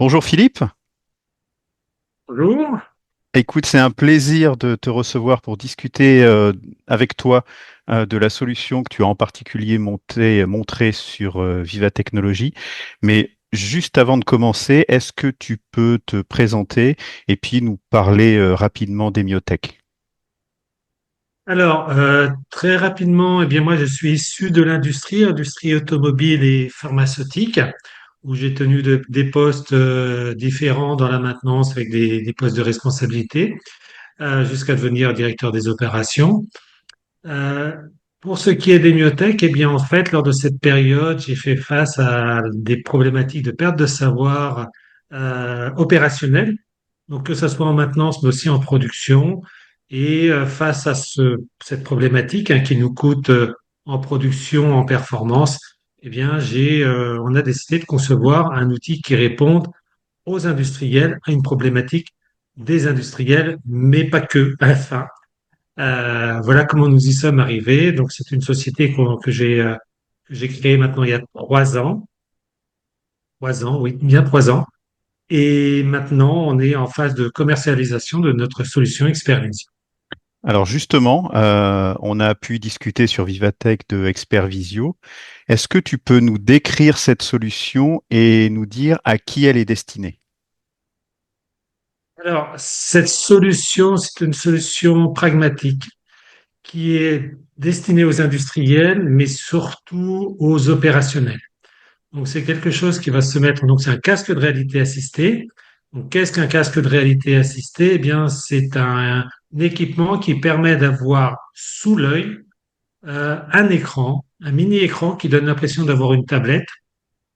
Bonjour Philippe. Bonjour. Écoute, c'est un plaisir de te recevoir pour discuter avec toi de la solution que tu as en particulier montrée sur Viva Technologies. Mais juste avant de commencer, est-ce que tu peux te présenter et puis nous parler rapidement d'Emiotech? Alors, très rapidement, eh bien, moi, je suis issu de industrie automobile et pharmaceutique, où j'ai tenu des postes différents dans la maintenance avec des postes de responsabilité, jusqu'à devenir directeur des opérations. Euh, pour ce qui est des myotech, eh bien, en fait, lors de cette période, j'ai fait face à des problématiques de perte de savoir opérationnel, donc que ce soit en maintenance, mais aussi en production. Et face à cette problématique qui nous coûte en production, en performance, eh bien, on a décidé de concevoir un outil qui réponde aux industriels, à une problématique des industriels, mais pas que, à la fin. Voilà comment nous y sommes arrivés. Donc, c'est une société que j'ai créée maintenant il y a 3 ans. 3 ans, oui, bien 3 ans. Et maintenant, on est en phase de commercialisation de notre solution Expertvision. Alors justement, on a pu discuter sur Vivatech de Expert Visio. Est-ce que tu peux nous décrire cette solution et nous dire à qui elle est destinée? Alors, cette solution, c'est une solution pragmatique qui est destinée aux industriels, mais surtout aux opérationnels. Donc, c'est quelque chose qui va se mettre. Donc, c'est un casque de réalité assistée. Donc, qu'est-ce qu'un casque de réalité assistée? Eh bien, c'est un équipement qui permet d'avoir sous l'œil un écran, un mini-écran qui donne l'impression d'avoir une tablette,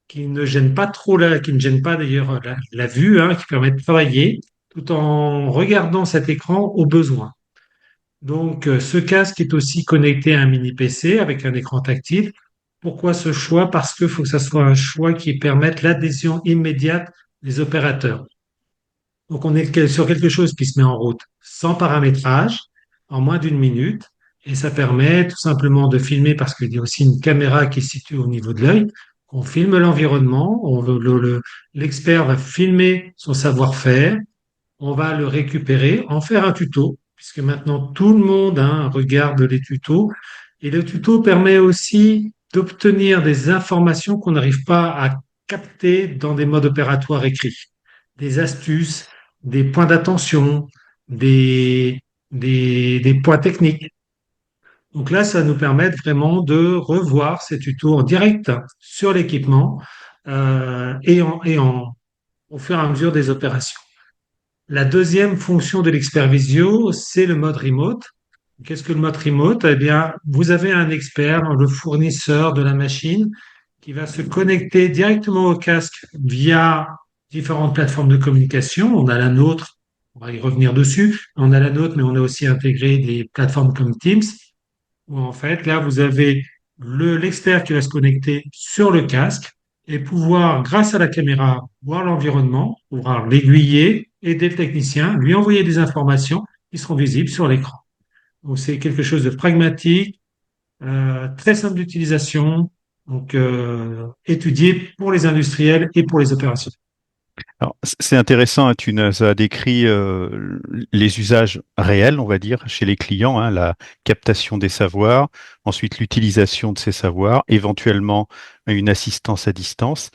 qui ne gêne pas trop qui ne gêne pas d'ailleurs la vue, qui permet de travailler tout en regardant cet écran au besoin. Donc, ce casque est aussi connecté à un mini PC avec un écran tactile. Pourquoi ce choix? Parce qu'il faut que ça soit un choix qui permette l'adhésion immédiate des opérateurs. Donc, on est sur quelque chose qui se met en route sans paramétrage, en moins d'une minute, et ça permet tout simplement de filmer, parce qu'il y a aussi une caméra qui se situe au niveau de l'œil. On filme l'environnement, l'expert va filmer son savoir-faire, on va le récupérer, en faire un tuto, puisque maintenant tout le monde regarde les tutos. Et le tuto permet aussi d'obtenir des informations qu'on n'arrive pas à capter dans des modes opératoires écrits. Des astuces, des points d'attention, des points techniques. Donc là, ça nous permet vraiment de revoir ces tutos en direct sur l'équipement au fur et à mesure des opérations. La deuxième fonction de l'expert Visio, c'est le mode remote. Qu'est-ce que le mode remote? Eh bien, vous avez un expert, le fournisseur de la machine, qui va se connecter directement au casque via différentes plateformes de communication. On a la nôtre, on va y revenir dessus. On a la nôtre, mais on a aussi intégré des plateformes comme Teams, où en fait, là, vous avez l'expert qui va se connecter sur le casque et pouvoir, grâce à la caméra, voir l'environnement, pouvoir l'aiguiller, aider le technicien, lui envoyer des informations qui seront visibles sur l'écran. Donc, c'est quelque chose de pragmatique, très simple d'utilisation, donc étudié pour les industriels et pour les opérations. Alors, c'est intéressant, hein, tu nous as décrit les usages réels, on va dire, chez les clients, hein, la captation des savoirs, ensuite l'utilisation de ces savoirs, éventuellement une assistance à distance.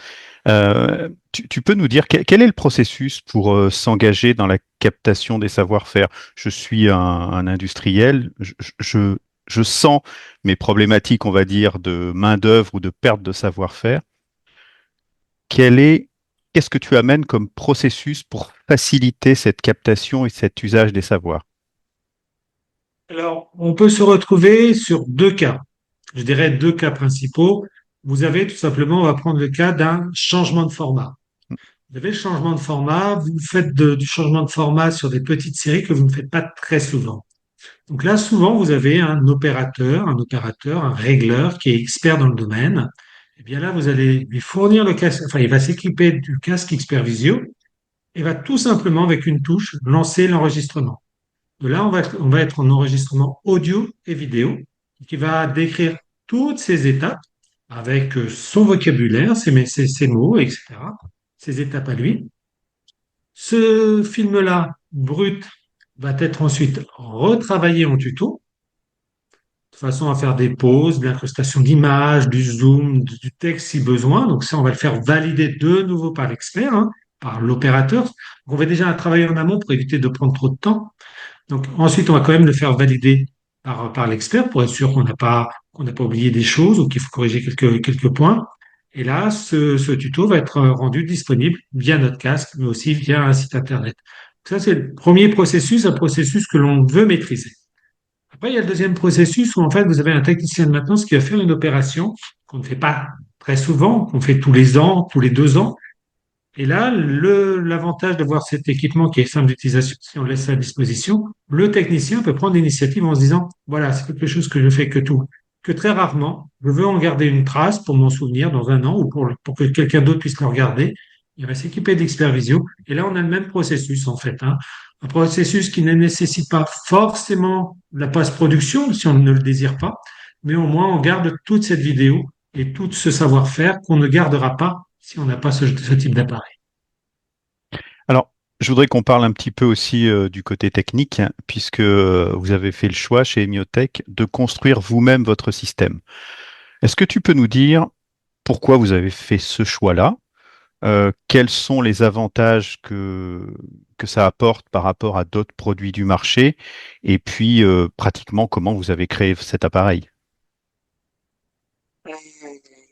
Tu peux nous dire quel est le processus pour s'engager dans la captation des savoir-faire? Je suis un industriel, je sens mes problématiques, on va dire, de main-d'œuvre ou de perte de savoir-faire. Quel est, qu'est-ce que tu amènes comme processus pour faciliter cette captation et cet usage des savoirs? Alors, on peut se retrouver sur deux cas. Je dirais deux cas principaux. Vous avez tout simplement, on va prendre le cas d'un changement de format. Vous avez le changement de format, vous faites du changement de format sur des petites séries que vous ne faites pas très souvent. Donc là, souvent, vous avez un régleur qui est expert dans le domaine. Et bien là, vous allez lui fournir le casque, enfin, il va s'équiper du casque Expert Visio et va tout simplement, avec une touche, lancer l'enregistrement. De là, on va être en enregistrement audio et vidéo qui va décrire toutes ces étapes avec son vocabulaire, ses mots, etc., ses étapes à lui. Ce film-là, brut, va être ensuite retravaillé en tuto, de façon à faire des pauses, de l'incrustation d'images, du zoom, du texte si besoin. Donc ça, on va le faire valider de nouveau par l'expert, hein, par l'opérateur. Donc, on va déjà travailler en amont pour éviter de prendre trop de temps. Donc ensuite, on va quand même le faire valider par l'expert pour être sûr qu'on n'a pas oublié des choses ou qu'il faut corriger quelques points. Et là, ce tuto va être rendu disponible via notre casque, mais aussi via un site internet. Ça, c'est le premier processus, un processus que l'on veut maîtriser. Après, il y a le deuxième processus où en fait, vous avez un technicien de maintenance qui va faire une opération qu'on ne fait pas très souvent, qu'on fait tous les ans, tous les 2 ans. Et là, l'avantage d'avoir cet équipement qui est simple d'utilisation, si on le laisse à disposition, le technicien peut prendre l'initiative en se disant, voilà, c'est quelque chose que je fais que très rarement. Je veux en garder une trace pour m'en souvenir dans un an ou pour que quelqu'un d'autre puisse le regarder. Il va s'équiper d'Expert Visio. Et là, on a le même processus, en fait, hein. Un processus qui ne nécessite pas forcément la post-production, si on ne le désire pas, mais au moins on garde toute cette vidéo et tout ce savoir-faire qu'on ne gardera pas si on n'a pas ce type d'appareil. Alors, je voudrais qu'on parle un petit peu aussi du côté technique, hein, puisque vous avez fait le choix chez Emiotech de construire vous-même votre système. Est-ce que tu peux nous dire pourquoi vous avez fait ce choix-là? Quels sont les avantages que ça apporte par rapport à d'autres produits du marché? Et puis, pratiquement, comment vous avez créé cet appareil?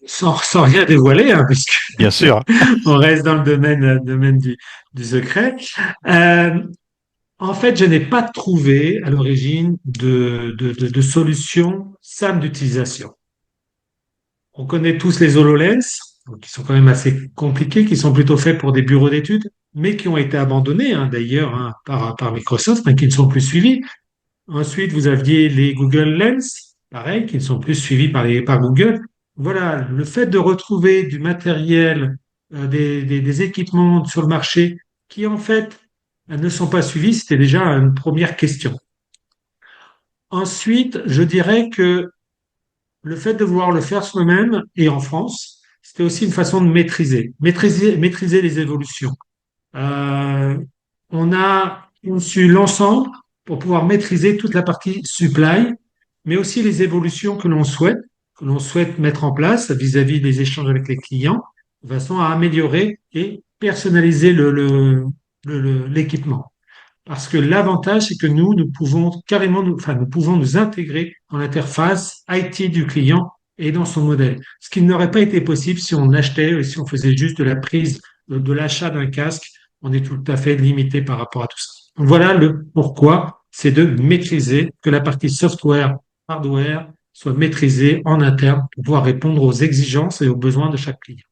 Sans rien dévoiler, hein, Bien sûr. puisqu'on reste dans le domaine du secret. Euh, En fait, je n'ai pas trouvé à l'origine de solution simple d'utilisation. On connaît tous les HoloLens, donc qui sont quand même assez compliqués, qui sont plutôt faits pour des bureaux d'études, mais qui ont été abandonnés, hein, d'ailleurs, hein, par Microsoft, hein, qui ne sont plus suivis. Ensuite, vous aviez les Google Lens, pareil, qui ne sont plus suivis par Google. Voilà, le fait de retrouver du matériel, des équipements sur le marché qui, en fait, ne sont pas suivis, c'était déjà une première question. Ensuite, je dirais que le fait de vouloir le faire soi-même et en France, c'était aussi une façon de maîtriser les évolutions. Euh, on a conçu l'ensemble pour pouvoir maîtriser toute la partie supply, mais aussi les évolutions que l'on souhaite mettre en place vis-à-vis des échanges avec les clients, de façon à améliorer et personnaliser l'équipement. Parce que l'avantage, c'est que nous pouvons carrément, nous pouvons nous intégrer dans l'interface IT du client et dans son modèle. Ce qui n'aurait pas été possible si on achetait, si on faisait juste de la prise, de l'achat d'un casque. On est tout à fait limité par rapport à tout ça. Donc voilà le pourquoi, c'est de maîtriser que la partie software, hardware soit maîtrisée en interne pour pouvoir répondre aux exigences et aux besoins de chaque client.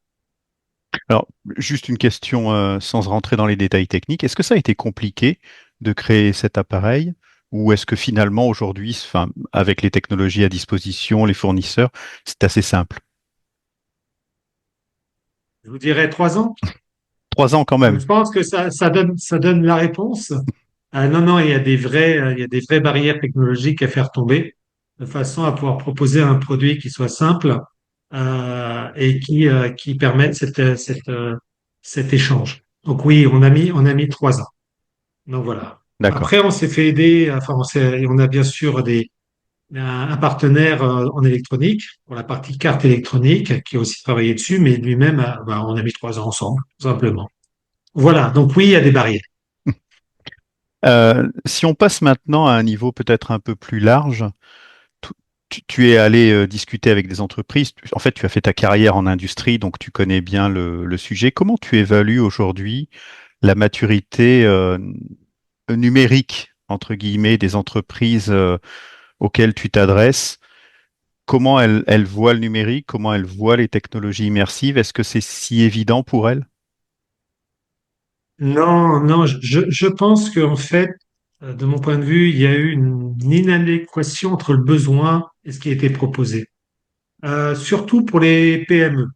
Alors, juste une question sans rentrer dans les détails techniques. Est-ce que ça a été compliqué de créer cet appareil ou est-ce que finalement aujourd'hui, enfin, avec les technologies à disposition, les fournisseurs, c'est assez simple? Je vous dirais 3 ans. 3 ans quand même. Je pense que ça donne la réponse. Non, non, il y a des vraies barrières technologiques à faire tomber de façon à pouvoir proposer un produit qui soit simple et qui permette cet échange. Donc oui, on a mis 3 ans. Donc voilà. D'accord. Après, on s'est fait aider. Enfin, on a bien sûr un partenaire en électronique pour la partie carte électronique qui a aussi travaillé dessus, mais lui-même, on a mis 3 ans ensemble, tout simplement. Voilà. Donc oui, il y a des barrières. Si on passe maintenant à un niveau peut-être un peu plus large, tu es allé discuter avec des entreprises. En fait, tu as fait ta carrière en industrie, donc tu connais bien le sujet. Comment tu évalues aujourd'hui la maturité numérique, entre guillemets, des entreprises auxquelles tu t'adresses? Comment elles voient le numérique? Comment elles voient les technologies immersives? Est-ce que c'est si évident pour elles? Non, non, je pense qu'en fait, de mon point de vue, il y a eu une inadéquation entre le besoin et ce qui a été proposé. Surtout pour les PME.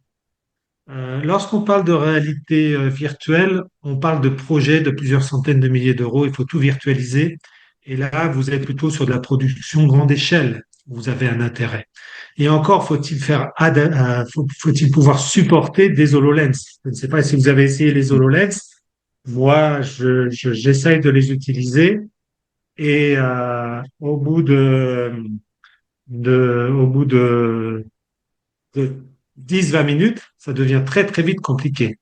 Lorsqu'on parle de réalité virtuelle, on parle de projets de plusieurs centaines de milliers d'euros. Il faut tout virtualiser. Et là, vous êtes plutôt sur de la production grande échelle. Vous avez un intérêt. Et encore, faut-il pouvoir supporter des HoloLens. Je ne sais pas si vous avez essayé les HoloLens. moi, j'essaye de les utiliser et au bout de 10-20 minutes, ça devient très très vite compliqué.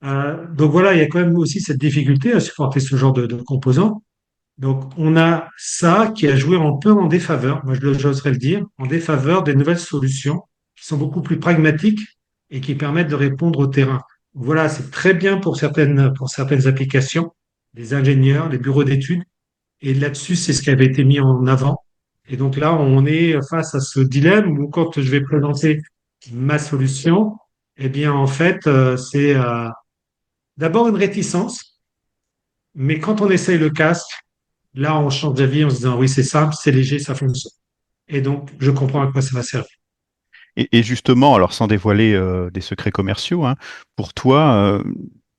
Donc voilà, il y a quand même aussi cette difficulté à supporter ce genre de composants. Donc on a ça qui a joué un peu en défaveur, moi j'oserais le dire, en défaveur des nouvelles solutions qui sont beaucoup plus pragmatiques et qui permettent de répondre au terrain. Voilà, c'est très bien pour certaines applications, les ingénieurs, les bureaux d'études, et là-dessus, c'est ce qui avait été mis en avant. Et donc là, on est face à ce dilemme où quand je vais présenter ma solution, eh bien, en fait, c'est d'abord une réticence, mais quand on essaye le casque, là, on change d'avis en se disant, oui, c'est simple, c'est léger, ça fonctionne. Et donc, je comprends à quoi ça va servir. Et justement, alors sans dévoiler des secrets commerciaux, hein, pour toi,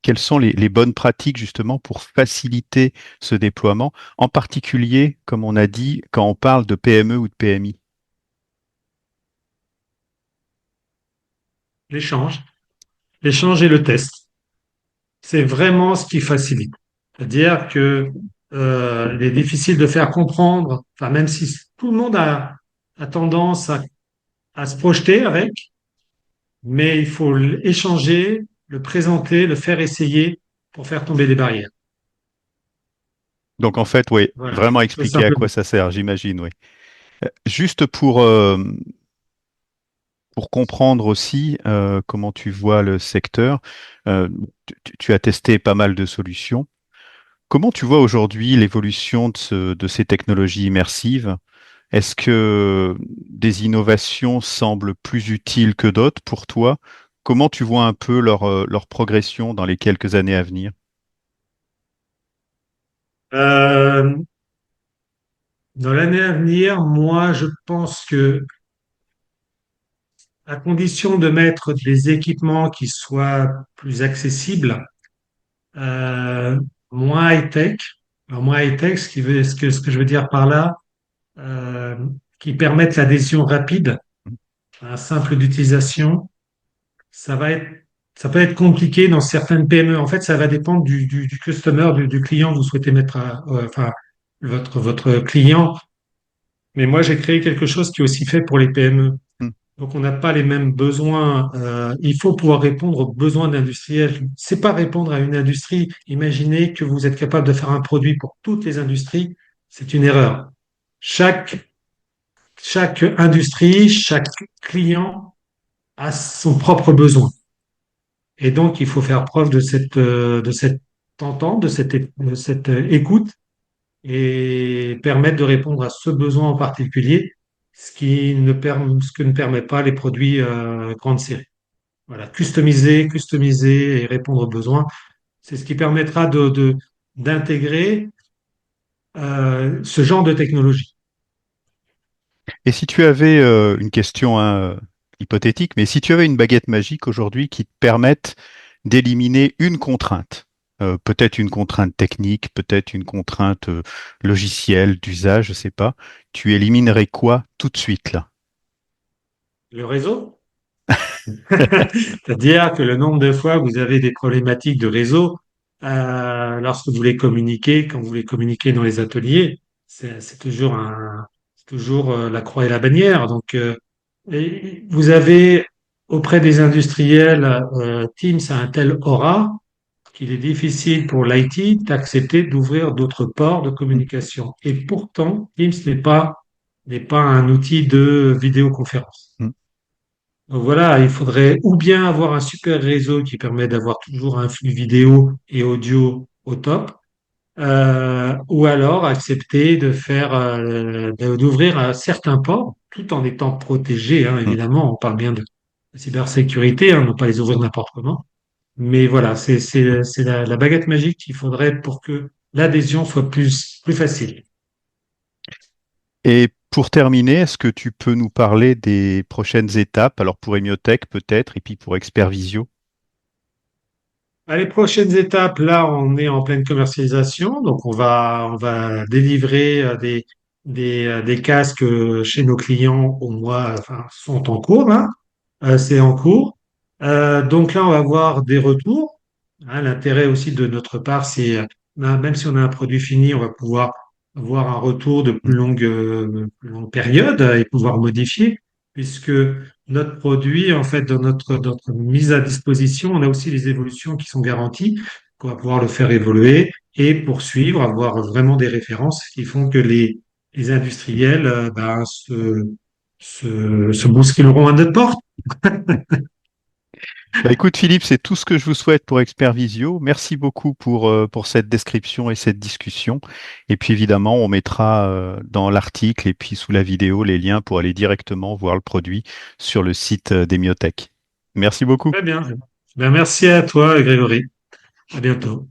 quelles sont les bonnes pratiques justement pour faciliter ce déploiement, en particulier, comme on a dit, quand on parle de PME ou de PMI? L'échange, l'échange et le test, c'est vraiment ce qui facilite. C'est-à-dire que il est difficile de faire comprendre, enfin, même si tout le monde a tendance à se projeter avec, mais il faut échanger, le présenter, le faire essayer pour faire tomber les barrières. Donc en fait, oui, Voilà, vraiment tout expliquer à quoi simplement. ça sert, j'imagine, oui. Juste pour comprendre aussi comment tu vois le secteur, euh, tu as testé pas mal de solutions. Comment tu vois aujourd'hui l'évolution de ces technologies immersives? Est-ce que des innovations semblent plus utiles que d'autres pour toi? Comment tu vois un peu leur progression dans les quelques années à venir? Euh, Dans l'année à venir, moi, je pense que à condition de mettre des équipements qui soient plus accessibles, euh, moins high-tech, alors moins high-tech, ce que je veux dire par là, euh, qui permettent l'adhésion rapide, hein, simple d'utilisation, ça va être, ça peut être compliqué dans certaines PME. En fait, ça va dépendre du customer, du client que vous souhaitez mettre enfin, votre client. Mais moi, j'ai créé quelque chose qui est aussi fait pour les PME. Hmm. Donc, on n'a pas les mêmes besoins. Il faut pouvoir répondre aux besoins d'industriels. C'est pas répondre à une industrie. Imaginez que vous êtes capable de faire un produit pour toutes les industries. C'est une erreur. Chaque, chaque industrie, chaque client a son propre besoin. Et donc, il faut faire preuve de cette entente, de cette écoute et permettre de répondre à ce besoin en particulier, ce que ne permet pas les produits grande série. Voilà, customiser et répondre aux besoins, c'est ce qui permettra d'intégrer ce genre de technologie. Et si tu avais une question hein, hypothétique, mais si tu avais une baguette magique aujourd'hui qui te permette d'éliminer une contrainte, peut-être une contrainte technique, peut-être une contrainte logicielle, d'usage, je sais pas, tu éliminerais quoi tout de suite là? Le réseau, c'est-à-dire que le nombre de fois où vous avez des problématiques de réseau lorsque vous voulez communiquer, quand vous voulez communiquer dans les ateliers, c'est toujours c'est toujours la croix et la bannière. Donc, et vous avez auprès des industriels, Teams a un tel aura qu'il est difficile pour l'IT d'accepter d'ouvrir d'autres ports de Mm, communication. Et pourtant, Teams n'est pas un outil de vidéoconférence. mm. Donc voilà, il faudrait ou bien avoir un super réseau qui permet d'avoir toujours un flux vidéo et audio au top, ou alors accepter de d'ouvrir un certain port tout en étant protégé, hein, Mm. évidemment. On parle bien de cybersécurité, hein, ne pas les ouvrir n'importe comment. Mais voilà, c'est la baguette magique qu'il faudrait pour que l'adhésion soit plus facile. Et pour terminer, est-ce que tu peux nous parler des prochaines étapes? Alors pour Emiotech peut-être, et puis pour Expert Visio. Les prochaines étapes, là, on est en pleine commercialisation, donc on va délivrer des casques chez nos clients au mois, enfin, sont en cours, là. C'est en cours. Donc là, on va avoir des retours. Hein, l'intérêt aussi de notre part, c'est même si on a un produit fini, on va pouvoir avoir un retour de Mm. plus longue période et pouvoir modifier, puisque notre produit, en fait, dans notre mise à disposition, on a aussi les évolutions qui sont garanties, qu'on va pouvoir le faire évoluer et poursuivre, avoir vraiment des références qui font que les industriels se bousculeront à notre porte. Bah, écoute Philippe, c'est tout ce que je vous souhaite pour Expert Visio. Merci beaucoup pour cette description et cette discussion. Et puis évidemment, on mettra dans l'article et puis sous la vidéo les liens pour aller directement voir le produit sur le site d'Emiotech. Merci beaucoup. Très bien. Ben, merci à toi, Grégory. À bientôt.